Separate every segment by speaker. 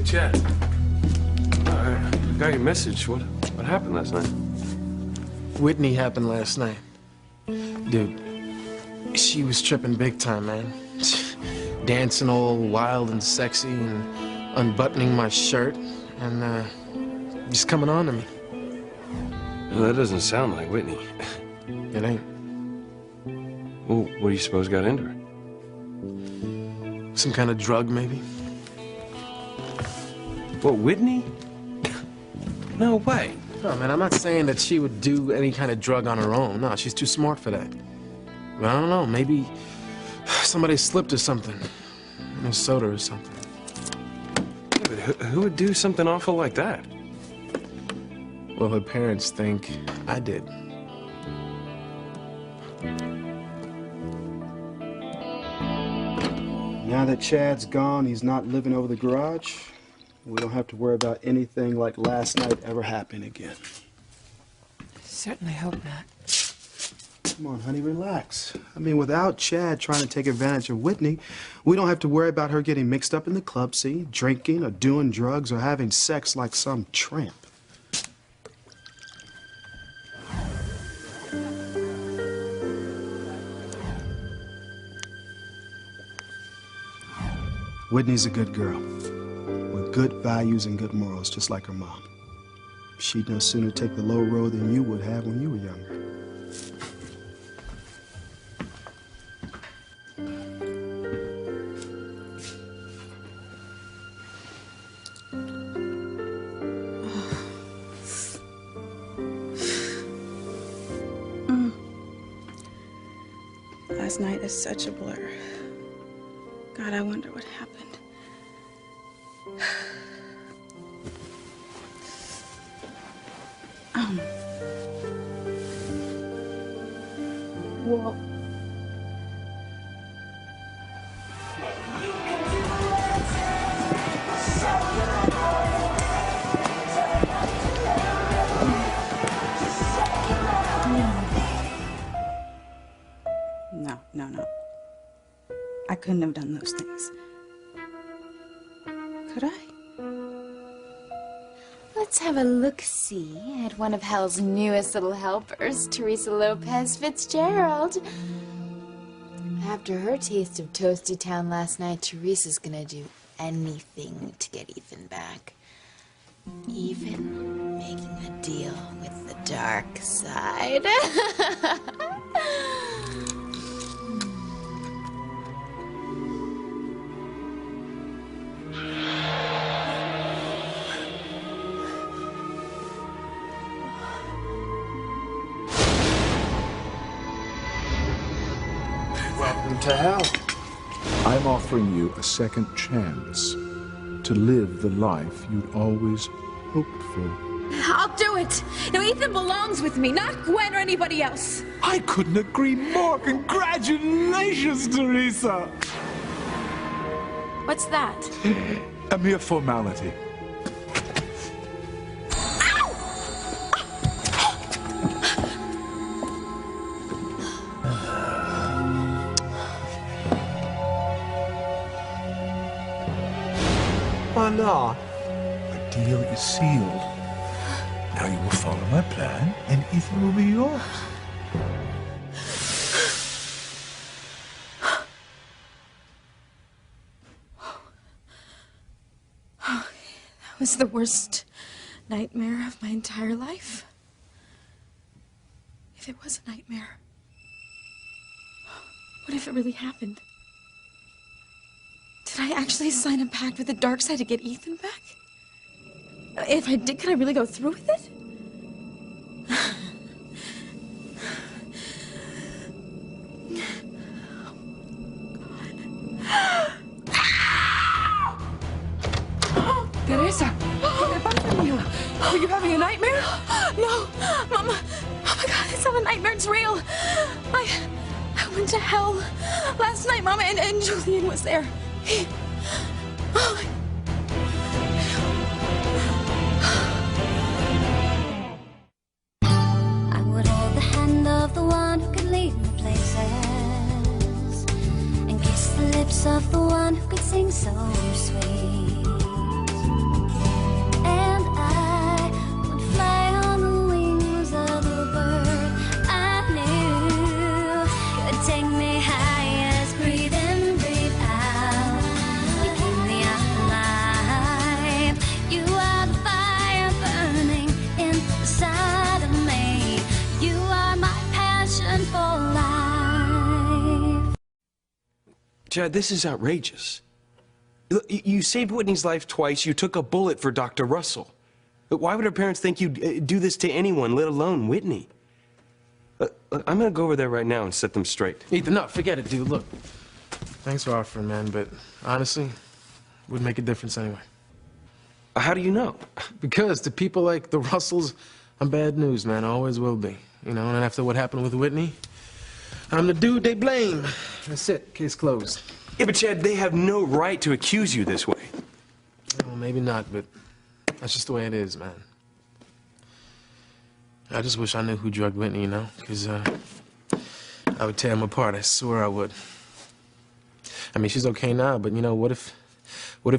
Speaker 1: Chad. I got your message. What happened last night?
Speaker 2: Whitney happened last night. Dude, she was tripping big time, man. Dancing all wild and sexy and unbuttoning my shirt and just coming on to me.
Speaker 1: Well, that doesn't sound like Whitney.
Speaker 2: It ain't.
Speaker 1: Well, what do you suppose got into her?
Speaker 2: Some kind of drug, maybe?
Speaker 1: What, Whitney? No way.
Speaker 2: No, man, I'm not saying that she would do any kind of drug on her own. No, she's too smart for that. But I don't know, maybe somebody slipped her something. In a soda or something.
Speaker 1: Yeah, but who would do something awful like that?
Speaker 2: Well, her parents think I did.
Speaker 3: Now that Chad's gone, he's not living over the garage. We don't have to worry about anything like last night ever happening again.
Speaker 4: Certainly hope not.
Speaker 3: Come on, honey, relax. I mean, without Chad trying to take advantage of Whitney, we don't have to worry about her getting mixed up in the club scene, drinking or doing drugs or having sex like some tramp. Whitney's a good girl with good values and good morals, just like her mom. She'd no sooner take the low road than you would have when you were younger.
Speaker 5: Last night is such a blur. God, I wonder what happened. Whoa. No. I couldn't have done those things. Could I?
Speaker 6: Let's have a look-see at one of hell's newest little helpers, Teresa Lopez Fitzgerald. After her taste of Toasty Town last night, Teresa's gonna do anything to get Ethan back. Even making a deal with the dark side.
Speaker 2: Welcome to hell.
Speaker 7: I'm offering you a second chance to live the life you'd always hoped for.
Speaker 4: I'll do it. Now, Ethan belongs with me, not Gwen or anybody else.
Speaker 7: I couldn't agree more. Congratulations, Teresa.
Speaker 4: What's that?
Speaker 7: A mere formality.
Speaker 2: Why not?
Speaker 7: The deal is sealed. Now you will follow my plan, and Ethan will be yours.
Speaker 4: That was the worst nightmare of my entire life. If it was a nightmare, what if it really happened? Did I actually sign a pact with the dark side to get Ethan back? If I did, could I really go through with it?
Speaker 8: Teresa, ¿qué te pasa, mija? Are you having a nightmare?
Speaker 4: No, Mama. Oh my God, it's not a nightmare. It's real. I went to hell last night, Mama, and Julian was there. Oh.
Speaker 9: I would hold the hand of the one who could lead me places and kiss the lips of the one who could sing so sweet. take me higher, breathe in, breathe out. You keep me alive. You are the fire burning inside of me. You are my passion for life.
Speaker 10: Chad, this is outrageous. Look, you saved Whitney's life twice. You took a bullet for Dr. Russell. But why would her parents think you'd do this to anyone, let alone Whitney? Look, I'm gonna go over there right now and set them straight.
Speaker 2: Ethan, no, forget it, dude. Look, thanks for offering, man, but honestly, wouldn't make a difference anyway.
Speaker 10: How do you know?
Speaker 2: Because to people like the Russells, I'm bad news, man. Always will be. You know, and after what happened with Whitney, I'm the dude they blame. That's it. Case closed.
Speaker 10: Yeah, but Chad, they have no right to accuse you this way.
Speaker 2: Well, maybe not, but that's just the way it is, man. I just wish I knew who drugged Whitney, you know? Because, I would tear him apart. I swear I would. I mean, she's okay now, but, you know, what if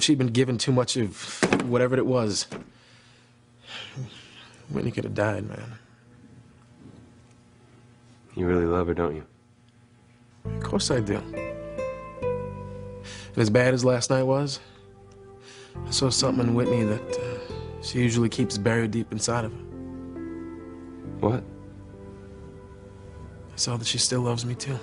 Speaker 2: she'd been given too much of whatever it was? Whitney could have died, man.
Speaker 10: You really love her, don't you?
Speaker 2: Of course I do. And as bad as last night was, I saw something in Whitney that she usually keeps buried deep inside of her.
Speaker 10: What?
Speaker 2: I saw that she still loves me, too.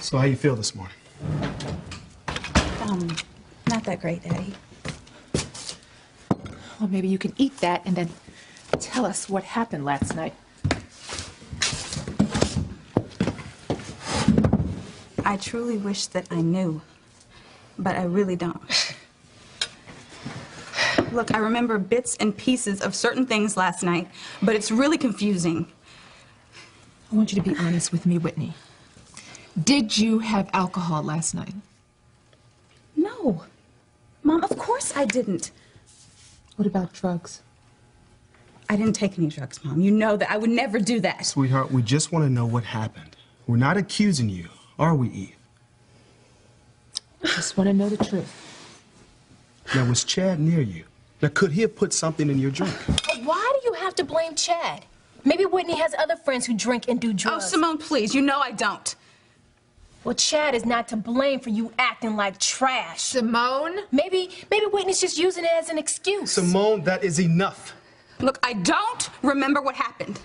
Speaker 3: So how you feel this morning?
Speaker 5: Not that great, Daddy.
Speaker 8: Well, maybe you can eat that and then tell us what happened last night.
Speaker 5: I truly wish that I knew, but I really don't. Look, I remember bits and pieces of certain things last night, but it's really confusing.
Speaker 8: I want you to be honest with me, Whitney. Did you have alcohol last night?
Speaker 5: No. Mom, of course I didn't.
Speaker 8: What about drugs?
Speaker 5: I didn't take any drugs, Mom. You know that. I would never do that.
Speaker 3: Sweetheart, we just want to know what happened. We're not accusing you, are we, Eve?
Speaker 8: I just want to know the truth.
Speaker 3: Now, was Chad near you? Now, could he have put something in your drink?
Speaker 11: Why do you have to blame Chad? Maybe Whitney has other friends who drink and do drugs.
Speaker 5: Oh, Simone, please. You know I don't.
Speaker 11: Well, Chad is not to blame for you acting like trash.
Speaker 8: Simone?
Speaker 11: Maybe Whitney's just using it as an excuse.
Speaker 3: Simone, that is enough.
Speaker 5: Look, I don't remember what happened.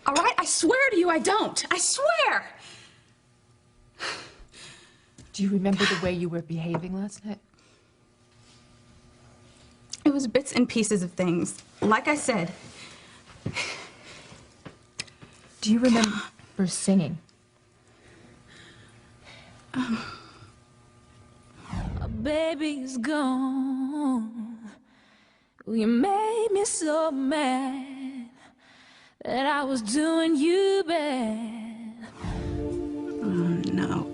Speaker 5: All right? I swear to you I don't. I swear.
Speaker 8: Do you remember the way you were behaving last night?
Speaker 5: It was bits and pieces of things. Like I said.
Speaker 8: Do you remember singing?
Speaker 12: Baby's gone. You made me so mad that I was doing you bad.
Speaker 5: No.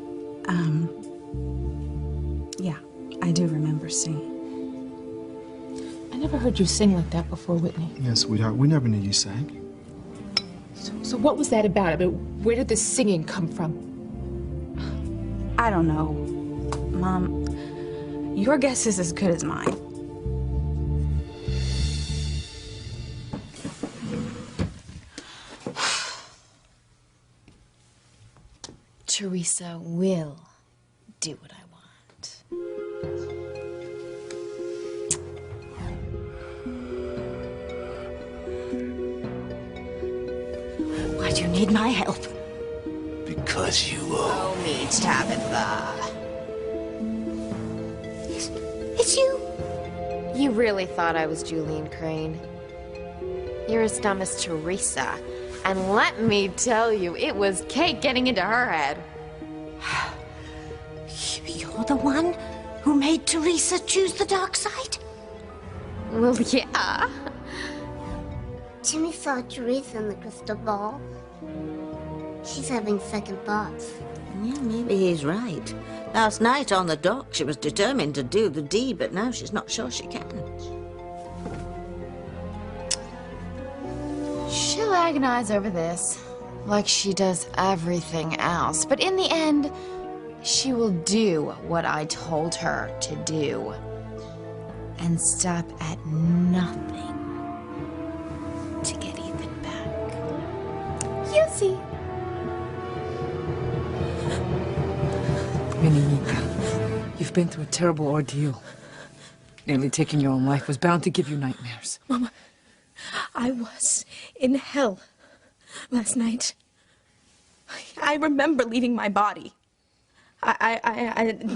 Speaker 5: Yeah, I do remember singing.
Speaker 8: I never heard you sing like that before, Whitney.
Speaker 3: Yes, sweetheart, we never knew you sang.
Speaker 8: So what was that about? I mean, where did this singing come from?
Speaker 5: I don't know. Mom, your guess is as good as mine.
Speaker 6: Teresa will do what I want.
Speaker 11: Why do you need my help?
Speaker 10: Because you
Speaker 6: Oh, me, Tabitha.
Speaker 11: It's you.
Speaker 6: You really thought I was Julian Crane. You're as dumb as Teresa. And let me tell you, it was cake getting into her head.
Speaker 11: You're the one who made Teresa choose the dark side?
Speaker 6: Well, yeah.
Speaker 13: Timmy saw Teresa in the crystal ball. She's having second thoughts.
Speaker 14: Yeah, maybe he's right. Last night on the dock, she was determined to do the deed, but now she's not sure she can.
Speaker 6: She'll agonize over this, like she does everything else. But in the end, She will do what I told her to do. And stop at nothing to get Ethan back. You'll see.
Speaker 15: Minnie, you've been through a terrible ordeal. Nearly taking your own life was bound to give you nightmares.
Speaker 4: Mama, I was in hell last night. I remember leaving my body.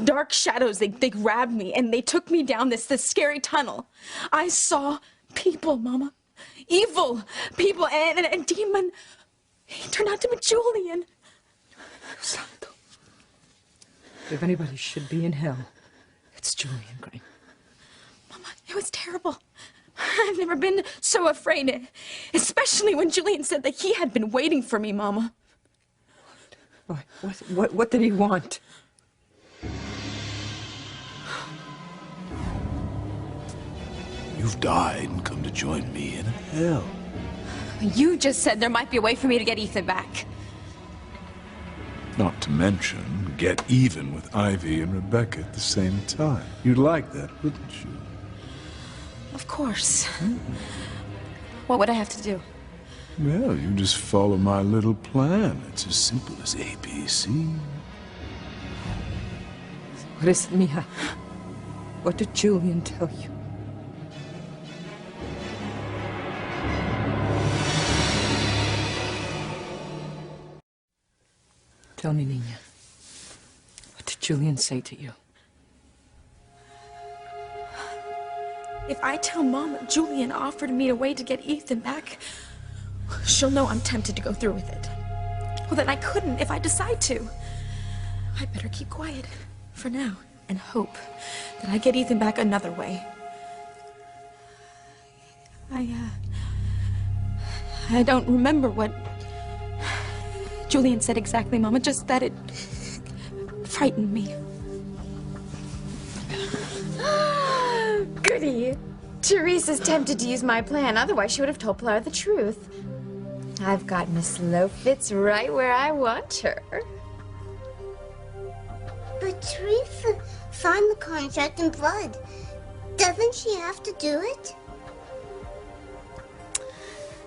Speaker 4: Dark shadows, they grabbed me and they took me down this scary tunnel. I saw people, Mama. Evil people and a demon. He turned out to be Julian.
Speaker 15: Santo. If anybody should be in hell, it's Julian Crane.
Speaker 4: Mama, it was terrible. I've never been so afraid, especially when Julian said that he had been waiting for me, Mama.
Speaker 15: What did he want?
Speaker 7: You've died and come to join me in hell.
Speaker 4: You just said there might be a way for me to get Ethan back.
Speaker 7: Not to mention, get even with Ivy and Rebecca at the same time. You'd like that, wouldn't you?
Speaker 4: Of course. What would I have to do?
Speaker 7: Well, you just follow my little plan. It's as simple as ABC.
Speaker 15: What is it, Mija? What did Julian tell you? Tell me, Nina. What did Julian say to you?
Speaker 4: If I tell Mama Julian offered me a way to get Ethan back, she'll know I'm tempted to go through with it. Well, then I couldn't if I decide to. I better keep quiet for now and hope that I get Ethan back another way. I don't remember what Julian said exactly, Mama, just that it frightened me.
Speaker 6: Goody. Teresa's tempted to use my plan, otherwise she would have told Pilar the truth. I've got Miss Slowfitz right where I want her.
Speaker 13: But Teresa signed the contract in blood. Doesn't she have to do it?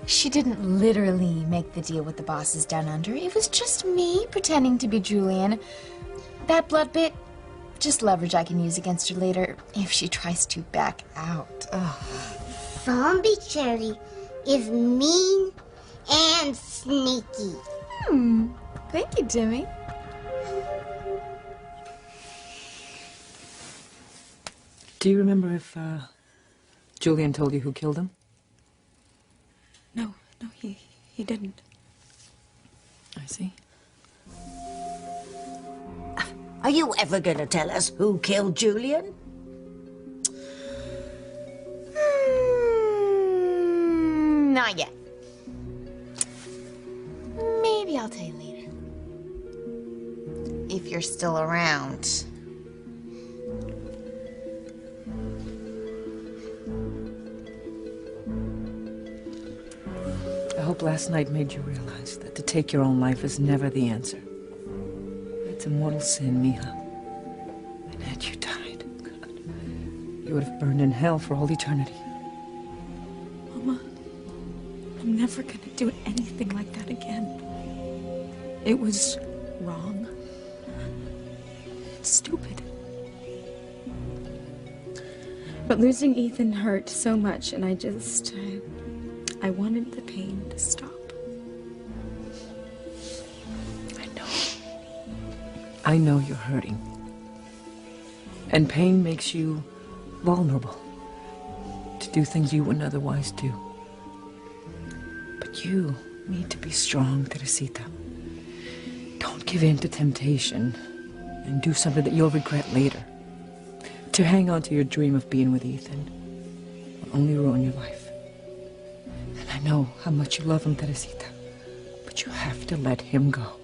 Speaker 6: She didn't literally make the deal with the bosses down under. It was just me pretending to be Julian. That blood bit, just leverage I can use against her later if she tries to back out. Ugh.
Speaker 13: Zombie Charity is mean and sneaky.
Speaker 6: Thank you, Jimmy.
Speaker 15: Do you remember if Julian told you who killed him?
Speaker 4: No, he didn't.
Speaker 15: I see.
Speaker 14: Are you ever going to tell us who killed Julian?
Speaker 6: Not yet. Maybe I'll tell you later. If you're still around.
Speaker 15: I hope last night made you realize that to take your own life is never the answer. It's a mortal sin, Mija. And had you died, God, you would have burned in hell for all eternity.
Speaker 4: Mama, I'm never gonna do anything like that again. It was wrong. It's stupid. But losing Ethan hurt so much, and I wanted the pain to stop.
Speaker 15: I know you're hurting. And pain makes you vulnerable to do things you wouldn't otherwise do. But you need to be strong, Teresita. Don't give in to temptation and do something that you'll regret later. To hang on to your dream of being with Ethan will only ruin your life. And I know how much you love him, Teresita, but you have to let him go.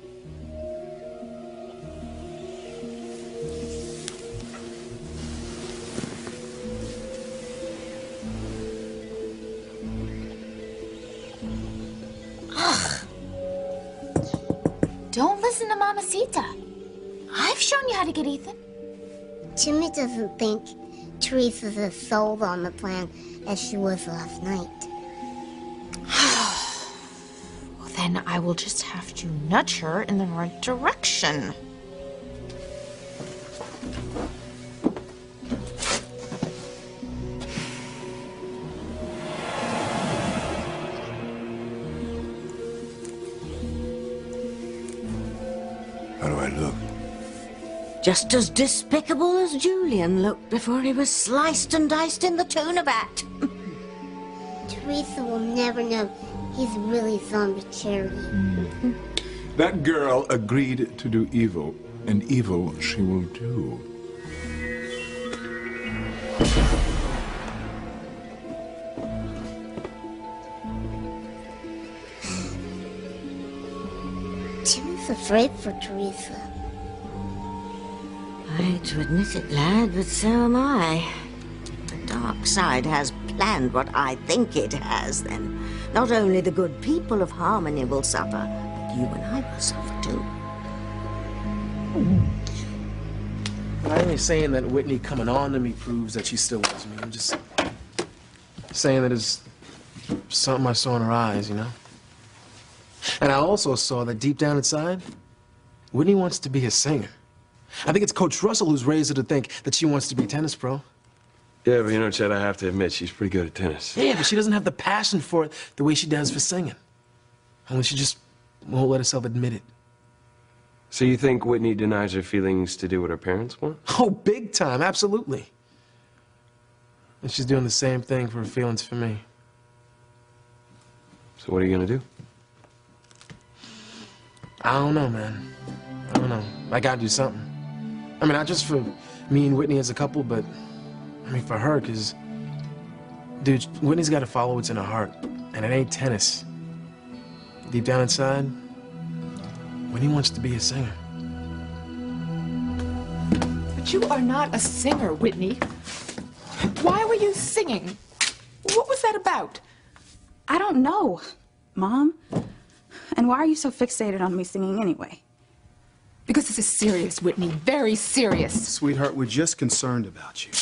Speaker 6: Don't listen to Mamacita. I've
Speaker 13: shown you how to get Ethan. Timmy doesn't think Teresa's as sold on the plan as she was last night.
Speaker 11: Well, then I will just have to nudge her in the right direction.
Speaker 7: How do I look?
Speaker 14: Just as despicable as Julian looked before he was sliced and diced in the tuna vat.
Speaker 13: Teresa will never know he's really Zombie Charity.
Speaker 7: That girl agreed to do evil, and evil she will do.
Speaker 13: Timmy's afraid for Teresa.
Speaker 14: I hate to admit it, lad, but so am I. The dark side has planned what I think it has, then. Not only the good people of Harmony will suffer, but you and I will suffer too.
Speaker 2: I ain't saying that Whitney coming on to me proves that she still loves me. I'm just saying that it's something I saw in her eyes, you know? And I also saw that deep down inside, Whitney wants to be a singer. I think it's Coach Russell who's raised her to think that she wants to be a tennis pro.
Speaker 1: Yeah, but you know, Chad, I have to admit, she's pretty good at tennis.
Speaker 2: Yeah, but she doesn't have the passion for it the way she does for singing. Only she just won't let herself admit it.
Speaker 1: So you think Whitney denies her feelings to do what her parents want?
Speaker 2: Oh, big time, absolutely. And she's doing the same thing for her feelings for me.
Speaker 1: So what are you gonna do?
Speaker 2: I don't know, man. I don't know. I gotta do something. I mean, not just for me and Whitney as a couple, but I mean for her, because, dude, Whitney's got to follow what's in her heart, and it ain't tennis. Deep down inside, Whitney wants to be a singer.
Speaker 8: But you are not a singer, Whitney. Why were you singing? What was that about?
Speaker 5: I don't know, Mom. And why are you so fixated on me singing anyway?
Speaker 8: Because this is serious, Whitney. Very serious.
Speaker 3: Sweetheart, we're just concerned about you.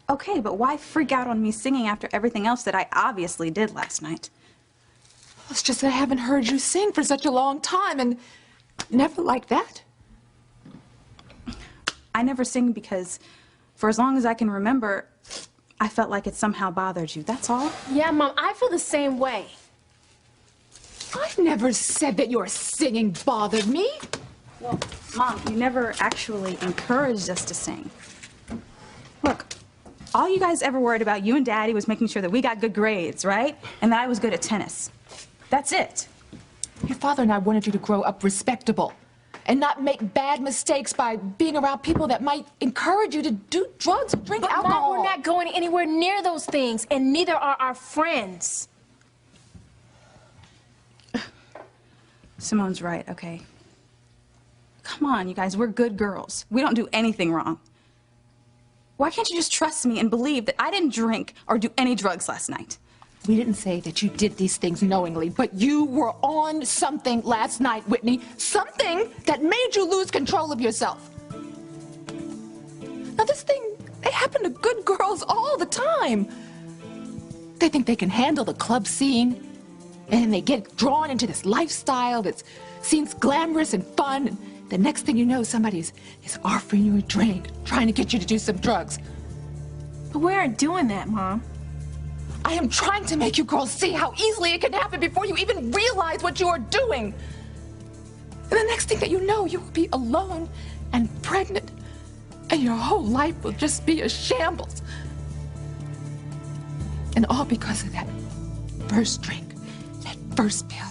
Speaker 5: Okay, but why freak out on me singing after everything else that I obviously did last night?
Speaker 8: It's just that I haven't heard you sing for such a long time, and never like that.
Speaker 5: I never sing because, for as long as I can remember, I felt like it somehow bothered you. That's all.
Speaker 11: Yeah, Mom, I feel the same way.
Speaker 8: I've never said that your singing bothered me.
Speaker 5: Well, Mom, you never actually encouraged us to sing. Look, all you guys ever worried about, you and Daddy, was making sure that we got good grades, right? And that I was good at tennis. That's it.
Speaker 8: Your father and I wanted you to grow up respectable and not make bad mistakes by being around people that might encourage you to do drugs or drink alcohol.
Speaker 11: Mom, we're not going anywhere near those things, and neither are our friends.
Speaker 5: Simone's right, okay. Come on, you guys, we're good girls. We don't do anything wrong. Why can't you just trust me and believe that I didn't drink or do any drugs last night?
Speaker 8: We didn't say that you did these things knowingly, but you were on something last night, Whitney. Something that made you lose control of yourself. Now, this thing, it happened to good girls all the time. They think they can handle the club scene, and they get drawn into this lifestyle that seems glamorous and fun. And the next thing you know, somebody is offering you a drink, trying to get you to do some drugs.
Speaker 11: But we aren't doing that, Mom.
Speaker 8: I am trying to make you girls see how easily it can happen before you even realize what you are doing. And the next thing that you know, you will be alone and pregnant, and your whole life will just be a shambles. And all because of that first drink, that first pill.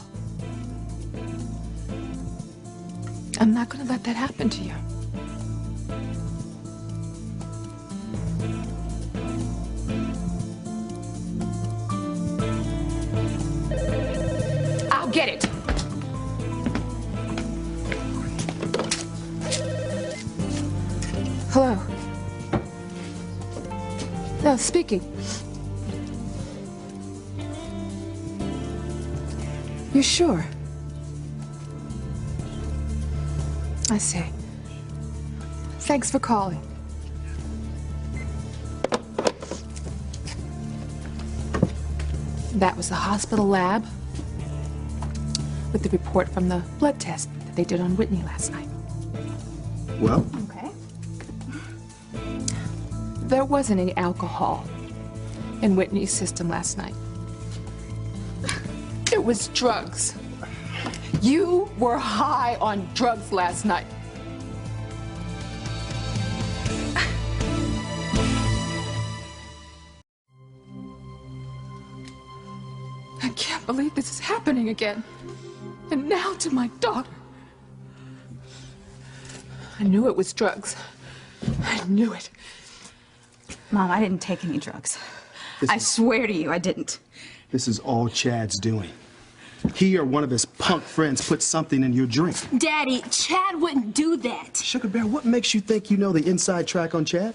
Speaker 8: I'm not going to let that happen to you. I'll get it. Hello. No, speaking. You sure? I see. Thanks for calling. That was the hospital lab with the report from the blood test that they did on Whitney last night.
Speaker 3: Well?
Speaker 8: Okay. There wasn't any alcohol in Whitney's system last night. It was drugs. You were high on drugs last night. I can't believe this is happening again. And now to my daughter. I knew it was drugs. I knew it.
Speaker 5: Mom, I didn't take any drugs. I swear to you, I didn't.
Speaker 3: This is all Chad's doing. He or one of his punk friends put something in your drink.
Speaker 11: Daddy, Chad wouldn't do that.
Speaker 3: Sugar Bear, what makes you think you know the inside track on Chad?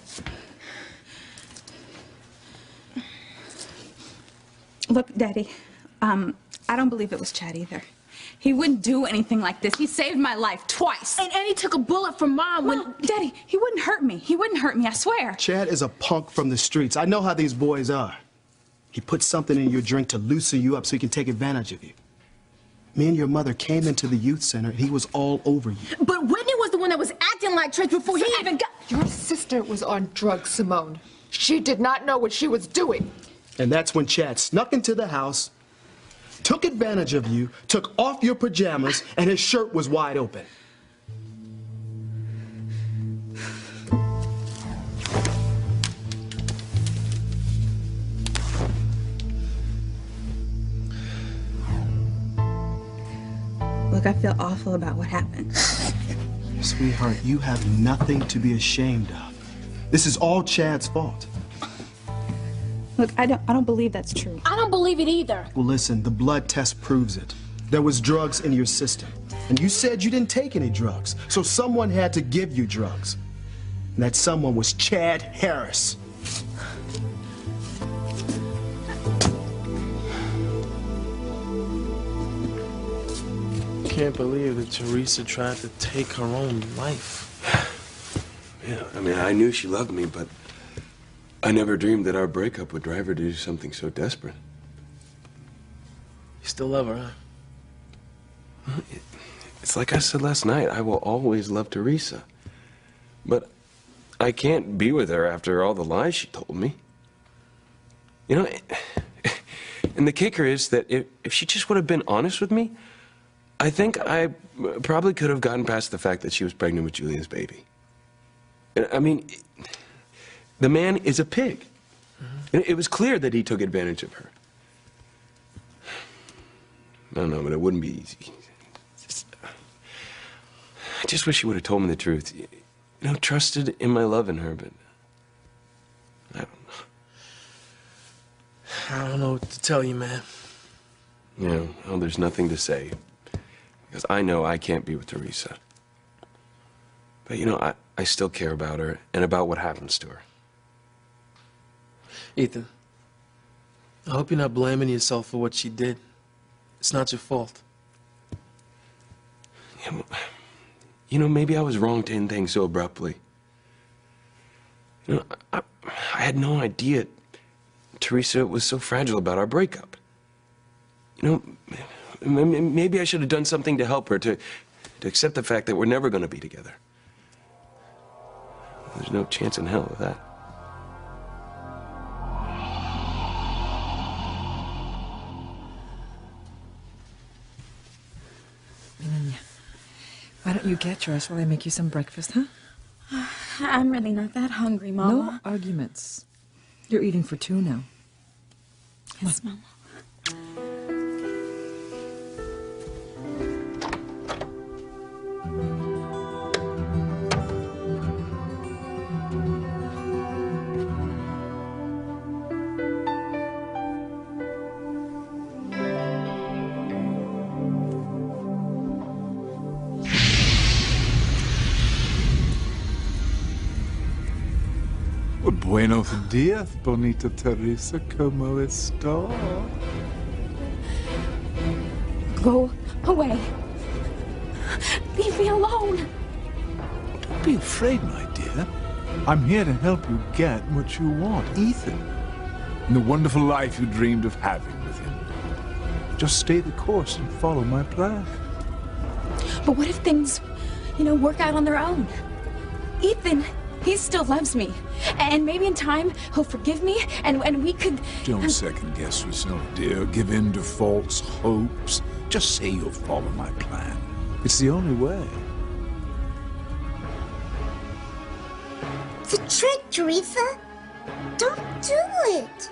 Speaker 5: Look, Daddy, I don't believe it was Chad either. He wouldn't do anything like this. He saved my life twice.
Speaker 11: And he took a bullet from Mom when...
Speaker 5: Well, Daddy, he wouldn't hurt me. He wouldn't hurt me, I swear.
Speaker 3: Chad is a punk from the streets. I know how these boys are. He put something in your drink to loosen you up so he can take advantage of you. Me and your mother came into the youth center and he was all over you.
Speaker 11: But Whitney was the one that was acting like Trish before he even got...
Speaker 8: Your sister was on drugs, Simone. She did not know what she was doing.
Speaker 3: And that's when Chad snuck into the house, took advantage of you, took off your pajamas, and his shirt was wide open.
Speaker 5: Look, I feel awful about what happened.
Speaker 3: Sweetheart, you have nothing to be ashamed of. This is all Chad's fault.
Speaker 5: Look, I don't believe that's true.
Speaker 11: I don't believe it either.
Speaker 3: Well, listen, the blood test proves it. There was drugs in your system. And you said you didn't take any drugs, so someone had to give you drugs. And that someone was Chad Harris.
Speaker 2: Can't believe that Teresa tried to take her own life.
Speaker 10: Yeah, I mean, I knew she loved me, but I never dreamed that our breakup would drive her to do something so desperate.
Speaker 2: You still love her, huh?
Speaker 10: It's like I said last night, I will always love Teresa. But I can't be with her after all the lies she told me. You know, and the kicker is that if she just would have been honest with me, I think I probably could have gotten past the fact that she was pregnant with Julia's baby. I mean, the man is a pig. Mm-hmm. It was clear that he took advantage of her. I don't know, but it wouldn't be easy. I just wish she would have told me the truth. You know, trusted in my love in her, but I don't know.
Speaker 2: I don't know what to tell you, man.
Speaker 10: You know, well, there's nothing to say. Because I know I can't be with Teresa. But, you know, I still care about her and about what happens to her.
Speaker 2: Ethan, I hope you're not blaming yourself for what she did. It's not your fault.
Speaker 10: Yeah, well, you know, maybe I was wrong to end things so abruptly. You know, I had no idea Teresa was so fragile about our breakup. You know, maybe I should have done something to help her, to accept the fact that we're never going to be together. There's no chance in hell of that.
Speaker 15: Why don't you get dressed while I make you some breakfast, huh?
Speaker 4: I'm really not that hungry, Mama.
Speaker 15: No arguments. You're eating for two now.
Speaker 4: Yes, Mama.
Speaker 7: Buenos días, bonita Teresa. ¿Cómo está?
Speaker 4: Go away. Leave me alone.
Speaker 7: Don't be afraid, my dear. I'm here to help you get what you want, Ethan. And the wonderful life you dreamed of having with him. Just stay the course and follow my plan.
Speaker 4: But what if things, work out on their own? Ethan, he still loves me. And maybe in time, he'll forgive me, and we could...
Speaker 7: Don't second-guess yourself, dear. Give in to false hopes. Just say you'll follow my plan. It's the only way.
Speaker 13: It's a trick, Teresa. Don't do it.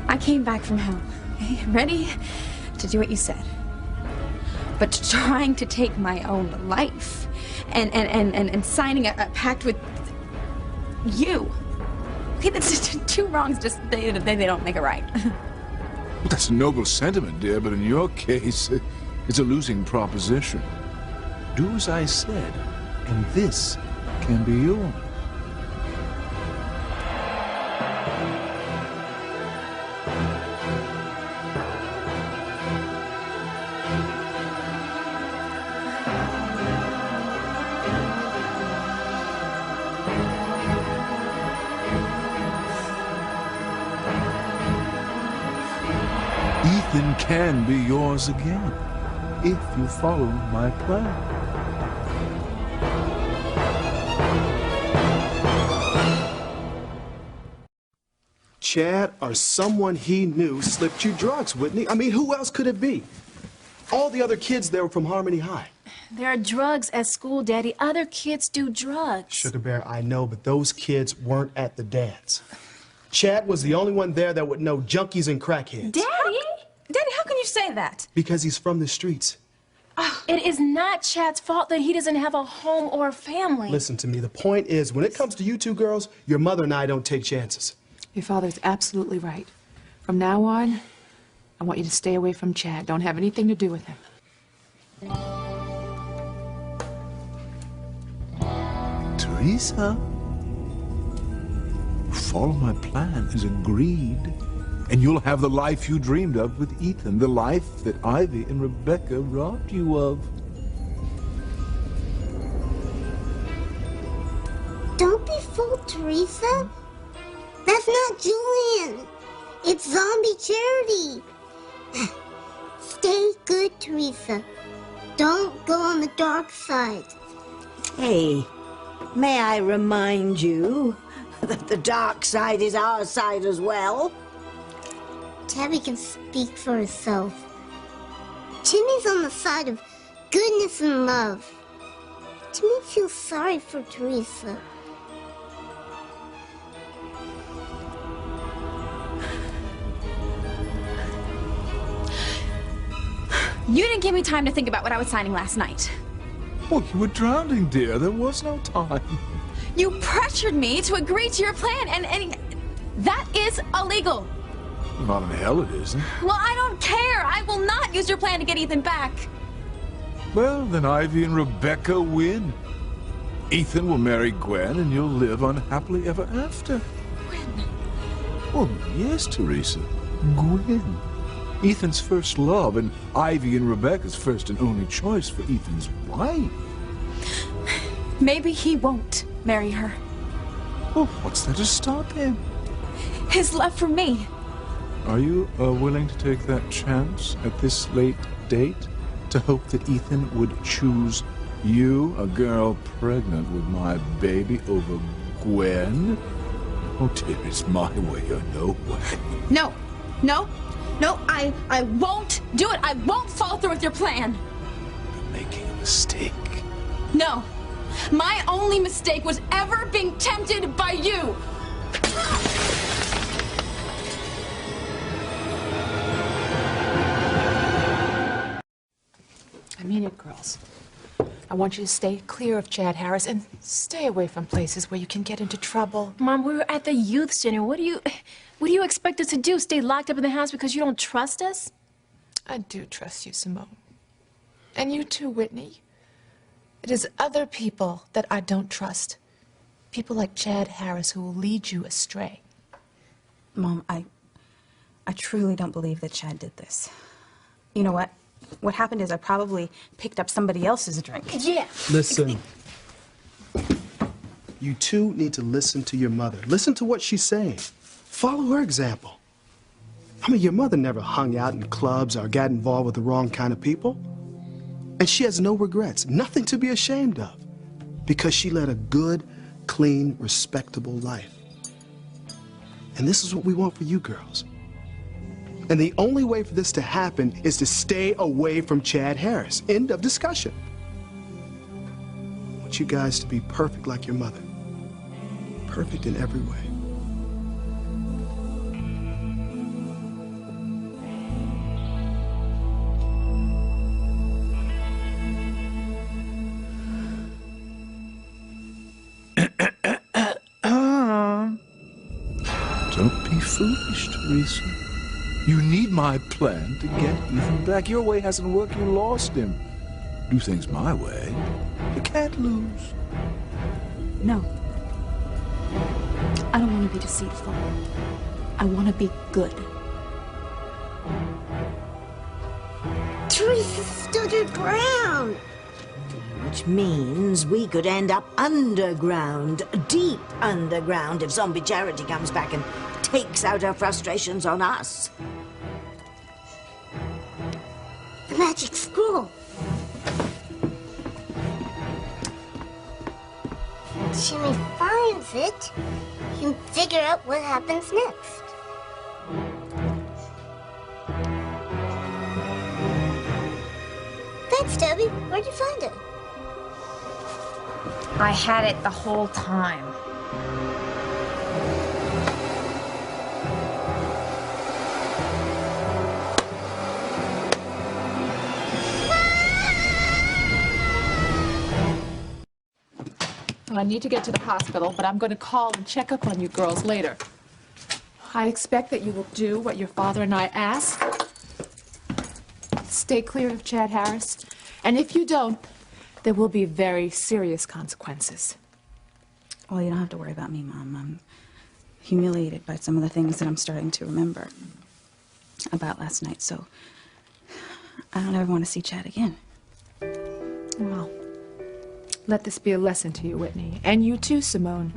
Speaker 4: I came back from hell, okay? Ready to do what you said. But trying to take my own life and signing a pact with you. Okay, that's two wrongs, just they don't make it right.
Speaker 7: Well, that's a noble sentiment, dear, but in your case, it's a losing proposition. Do as I said, and this can be yours. Ethan can be yours again, if you follow my plan.
Speaker 3: Chad or someone he knew slipped you drugs, Whitney. I mean, who else could it be? All the other kids there were from Harmony High.
Speaker 11: There are drugs at school, Daddy. Other kids do drugs.
Speaker 3: Sugar Bear, I know, but those kids weren't at the dance. Chad was the only one there that would know junkies and crackheads.
Speaker 5: Daddy? Daddy, how can you say that?
Speaker 3: Because he's from the streets.
Speaker 11: It is not Chad's fault that he doesn't have a home or a family.
Speaker 3: Listen to me. The point is, when it comes to you two girls, your mother and I don't take chances.
Speaker 8: Your father's absolutely right. From now on, I want you to stay away from Chad. Don't have anything to do with him.
Speaker 7: Teresa, follow my plan as agreed, and you'll have the life you dreamed of with Ethan, the life that Ivy and Rebecca robbed you of.
Speaker 13: Don't be fooled, Teresa. That's not Julian. It's Zombie Charity. Stay good, Teresa. Don't go on the dark side.
Speaker 14: Hey, may I remind you that the dark side is our side as well?
Speaker 13: Tabby can speak for herself. Timmy's on the side of goodness and love. Timmy feels sorry for Teresa.
Speaker 4: You didn't give me time to think about what I was signing last night.
Speaker 7: Oh, you were drowning, dear. There was no time.
Speaker 4: You pressured me to agree to your plan, and that is illegal.
Speaker 7: Not in hell it isn't.
Speaker 4: Well, I don't care. I will not use your plan to get Ethan back.
Speaker 7: Well, then Ivy and Rebecca win. Ethan will marry Gwen, and you'll live unhappily ever after.
Speaker 4: Gwen?
Speaker 7: Oh, yes, Teresa. Gwen. Ethan's first love, and Ivy and Rebecca's first and only choice for Ethan's wife.
Speaker 4: Maybe he won't marry her.
Speaker 7: Well, what's there to stop him?
Speaker 4: His love for me.
Speaker 7: Are you willing to take that chance at this late date to hope that Ethan would choose you, a girl pregnant with my baby, over Gwen? Oh, dear, it's my way or no way.
Speaker 4: No, I won't do it. I won't follow through with your plan.
Speaker 7: You're making a mistake.
Speaker 4: No, my only mistake was ever being tempted by you.
Speaker 8: I mean it, girls. I want you to stay clear of Chad Harris and stay away from places where you can get into trouble.
Speaker 11: Mom, we were at the youth center. What do you expect us to do? Stay locked up in the house because you don't trust us?
Speaker 8: I do trust you, Simone. And you too, Whitney. It is other people that I don't trust. People like Chad Harris who will lead you astray.
Speaker 5: Mom, I truly don't believe that Chad did this. You know what? What happened is I probably picked up somebody else's drink.
Speaker 11: Yeah.
Speaker 3: Listen. You two need to listen to your mother. Listen to what she's saying. Follow her example. I mean, your mother never hung out in clubs or got involved with the wrong kind of people. And she has no regrets, nothing to be ashamed of, because she led a good, clean, respectable life. And this is what we want for you girls. And the only way for this to happen is to stay away from Chad Harris. End of discussion. I want you guys to be perfect like your mother. Perfect in every way.
Speaker 7: Don't be foolish, Teresa. You need my plan to get Ethan back. Your way hasn't worked. You lost him. Do things my way. You can't lose.
Speaker 5: No. I don't want to be deceitful. I want to be good.
Speaker 13: Teresa stood her ground.
Speaker 14: Which means we could end up underground, deep underground, if Zombie Charity comes back and takes out her frustrations on us.
Speaker 13: The magic scroll. If Jimmy finds it, he can figure out what happens next. Thanks, Toby. Where'd you find it?
Speaker 11: I had it the whole time.
Speaker 8: Well, I need to get to the hospital, but I'm going to call and check up on you girls later. I expect that you will do what your father and I ask. Stay clear of Chad Harris. And if you don't, there will be very serious consequences.
Speaker 5: Well, you don't have to worry about me, Mom. I'm humiliated by some of the things that I'm starting to remember about last night, so I don't ever want to see Chad again.
Speaker 8: Well, let this be a lesson to you, Whitney. And you too, Simone.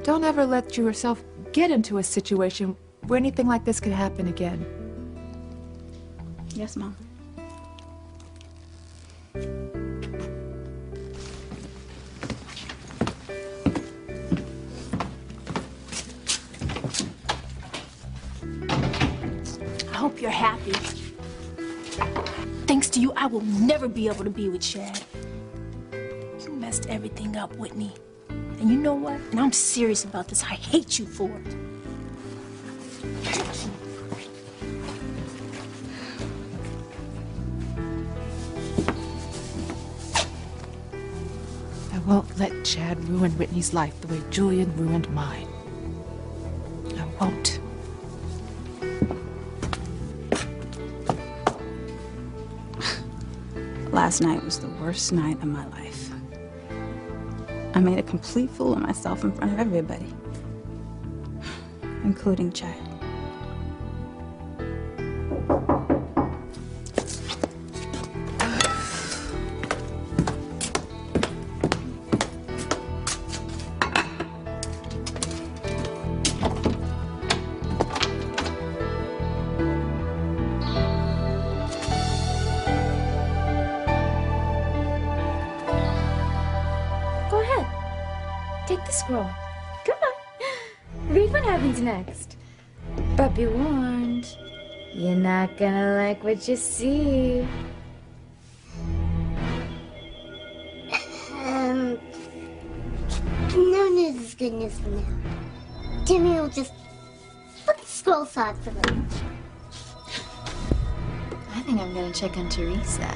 Speaker 8: Don't ever let yourself get into a situation where anything like this could happen again.
Speaker 5: Yes, Mom.
Speaker 11: I hope you're happy. Thanks to you, I will never be able to be with Chad. You messed everything up, Whitney. And you know what? And I'm serious about this. I hate you for it.
Speaker 8: I won't let Chad ruin Whitney's life the way Julian ruined mine. I won't.
Speaker 5: Last night was the worst night of my life. I made a complete fool of myself in front of everybody, including Chad.
Speaker 11: Go ahead. Take the scroll. Come on. Read what happens next. But be warned, you're not gonna like what you see.
Speaker 13: No news is good news for now. Timmy will just put the scroll aside for them.
Speaker 6: I think I'm gonna check on Teresa.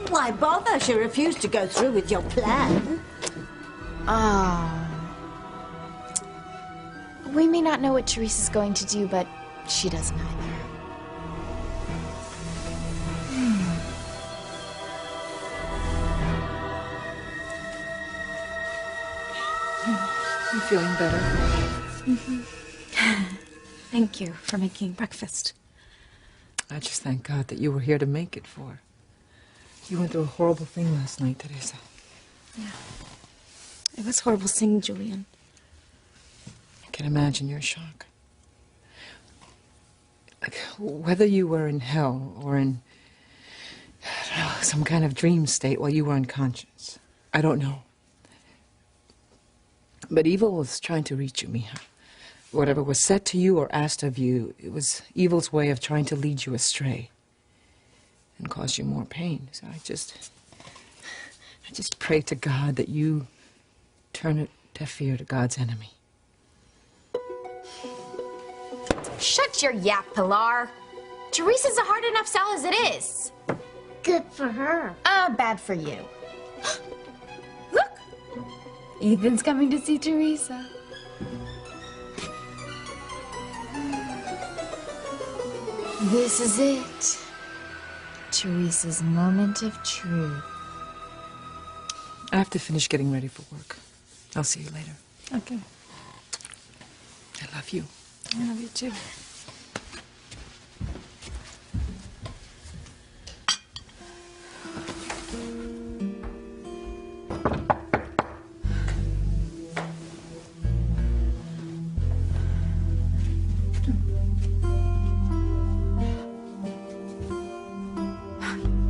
Speaker 14: Why bother? She refused to go through with your plan.
Speaker 6: Oh. We may not know what Teresa's going to do, but she doesn't either.
Speaker 8: You feeling better?
Speaker 5: Thank you for making breakfast.
Speaker 15: I just thank God that you were here to make it for her. You went through a horrible thing last night, Teresa.
Speaker 4: Yeah. It was horrible seeing Julian.
Speaker 15: I can imagine your shock. Like, whether you were in hell or in, I don't know, some kind of dream state while you were unconscious, I don't know. But evil was trying to reach you, mija. Whatever was said to you or asked of you, it was evil's way of trying to lead you astray and cause you more pain. So I just pray to God that you turn a deaf ear to God's enemy.
Speaker 11: Shut your yap, Pilar. Teresa's a hard enough sell as it is.
Speaker 13: Good for her.
Speaker 11: Bad for you. Look! Ethan's coming to see Teresa. This is it. Teresa's moment of truth.
Speaker 15: I have to finish getting ready for work. I'll see you later.
Speaker 4: Okay.
Speaker 15: I love you.
Speaker 4: I love you too.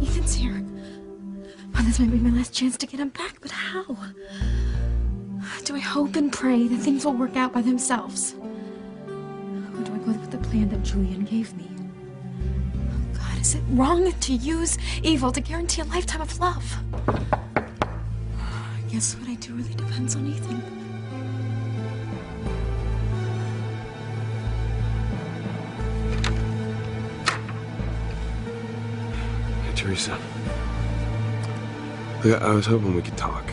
Speaker 4: Ethan's here. Well, this might be my last chance to get him back, but how? Do I hope and pray that things will work out by themselves? Or do I go with the plan that Julian gave me? Oh God, is it wrong to use evil to guarantee a lifetime of love? I guess what I do really depends on Ethan.
Speaker 1: Hey, Teresa. Look, I was hoping we could talk.